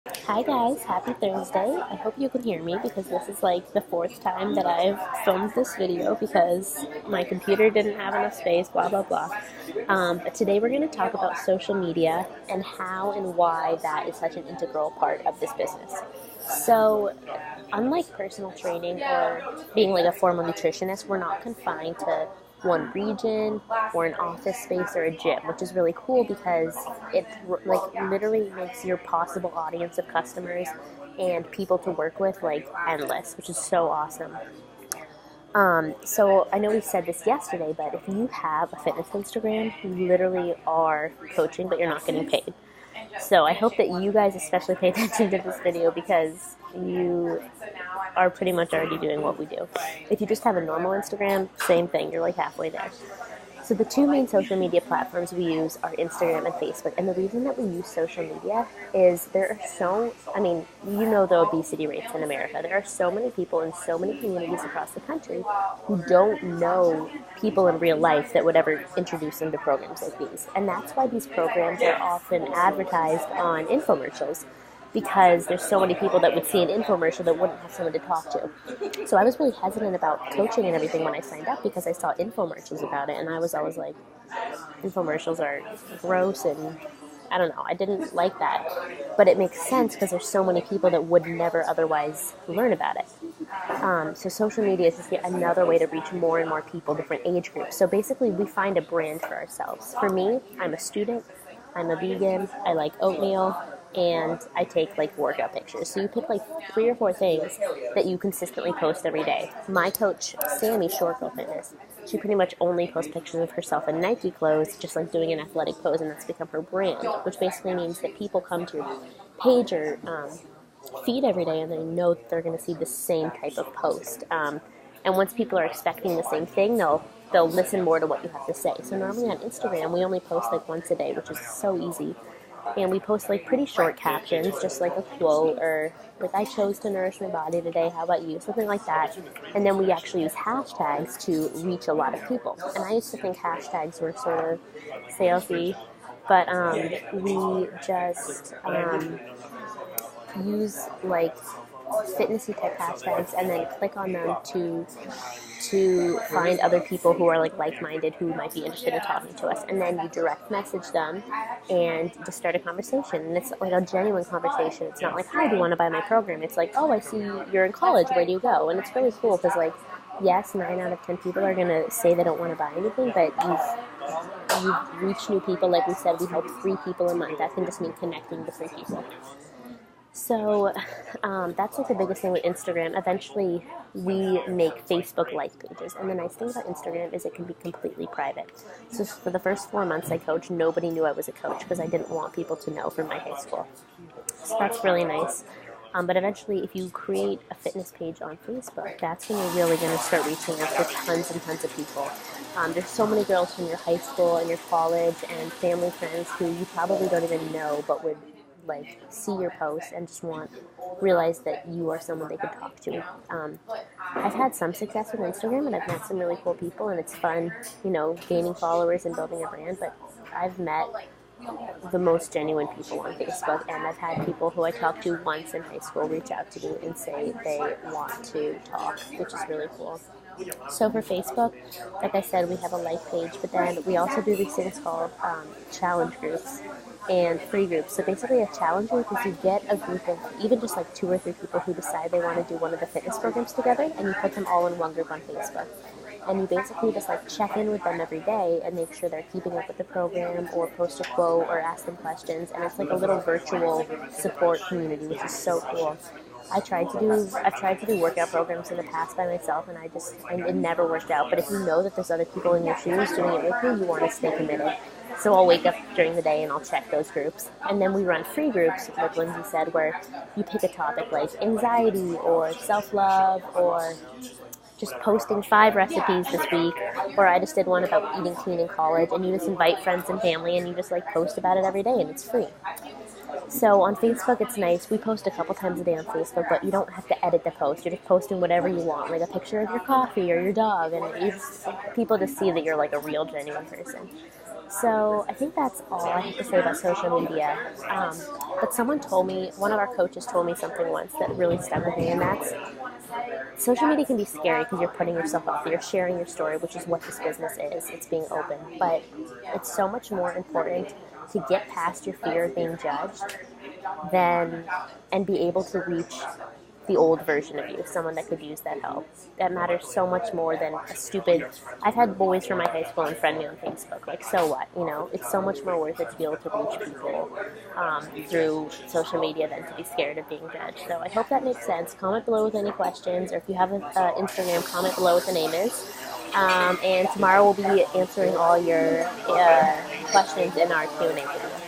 Hi guys, happy Thursday. I hope you can hear me because this is like the fourth time that I've filmed this video because my computer didn't have enough space, blah blah blah. But today we're going to talk about social media and how and why that is such an integral part of this business. So, unlike personal training or being like a formal nutritionist, we're not confined to one region or an office space or a gym, which is really cool because it like literally makes your possible audience of customers and people to work with like endless, which is so awesome. So I know we said this yesterday, but if you have a fitness Instagram, you literally are coaching, but you're not getting paid. So I hope that you guys especially pay attention to this video because you are pretty much already doing what we do. If you just have a normal Instagram, same thing, you're like halfway there. So the two main social media platforms we use are Instagram and Facebook. And the reason that we use social media is you know the obesity rates in America. There are so many people in so many communities across the country who don't know people in real life that would ever introduce them to programs like these. And that's why these programs are often advertised on infomercials, because there's so many people that would see an infomercial that wouldn't have someone to talk to. So I was really hesitant about coaching and everything when I signed up because I saw infomercials about it, and I was always like, infomercials are gross, and I don't know, I didn't like that. But it makes sense because there's so many people that would never otherwise learn about it. So social media is just another way to reach more and more people, different age groups. So basically we find a brand for ourselves. For me, I'm a student, I'm a vegan, I like oatmeal, and I take like workout pictures. So you pick like 3 or 4 things that you consistently post every day. My coach, Sammy, Short Girl Fitness, she pretty much only posts pictures of herself in Nike clothes, just like doing an athletic pose, and that's become her brand, which basically means that people come to your page or feed every day and they know that they're going to see the same type of post. And once people are expecting the same thing, they'll listen more to what you have to say. So normally on Instagram, we only post like once a day, which is so easy. And we post like pretty short captions, just like a quote or like, I chose to nourish my body today, how about you? Something like that. And then we actually use hashtags to reach a lot of people. And I used to think hashtags were sort of salesy, but we just use like fitnessy type hashtags and then click on them to find other people who are like-minded who might be interested in talking to us, and then you direct message them and just start a conversation. And it's like a genuine conversation. It's not like, hi, do you want to buy my program? It's like, oh, I see you're in college, where do you go? And it's really cool because like, yes, 9 out of 10 people are going to say they don't want to buy anything, but you've reached new people. Like we said, we help 3 people a month. That can just mean connecting to 3 people. So that's like the biggest thing with Instagram. Eventually, we make Facebook like pages. And the nice thing about Instagram is it can be completely private. So for the first 4 months I coached, nobody knew I was a coach because I didn't want people to know from my high school. So that's really nice. But eventually, if you create a fitness page on Facebook, that's when you're really going to start reaching out to tons and tons of people. There's so many girls from your high school and your college and family friends who you probably don't even know but would like see your posts and just realize that you are someone they could talk to. I've had some success with Instagram and I've met some really cool people, and it's fun, gaining followers and building a brand, but I've met the most genuine people on Facebook, and I've had people who I talked to once in high school reach out to me and say they want to talk, which is really cool. So for Facebook, like I said, we have a like page, but then we also do these things called challenge groups and free groups. So basically a challenge group is you get a group of even just like 2 or 3 people who decide they want to do one of the fitness programs together, and you put them all in one group on Facebook. And you basically just like check in with them every day and make sure they're keeping up with the program, or post a quote or ask them questions. And it's like a little virtual support community, which is so cool. I've tried to do workout programs in the past by myself, and it never worked out. But if you know that there's other people in your shoes doing it with you, you want to stay committed. So I'll wake up during the day and I'll check those groups. And then we run free groups, like Lindsay said, where you pick a topic like anxiety or self-love or just posting 5 recipes this week, or I just did one about eating clean in college, and you just invite friends and family and you just like post about it every day, and it's free. So on Facebook, it's nice. We post a couple times a day on Facebook, but you don't have to edit the post. You're just posting whatever you want, like a picture of your coffee or your dog, and people just see that you're like a real, genuine person. So I think that's all I have to say about social media. But someone told me, one of our coaches told me something once that really stuck with me, and that's social media can be scary because you're putting yourself out there, you're sharing your story, which is what this business is. It's being open. But it's so much more important to get past your fear of being judged than and be able to reach the old version of you, someone that could use that help. That matters so much more than a stupid. I've had boys from my high school unfriend me on Facebook. Like, so what? You know, it's so much more worth it to be able to reach people through social media than to be scared of being judged. So I hope that makes sense. Comment below with any questions, or if you have an Instagram, comment below what the name is. And tomorrow we'll be answering all your questions in our Q&A video.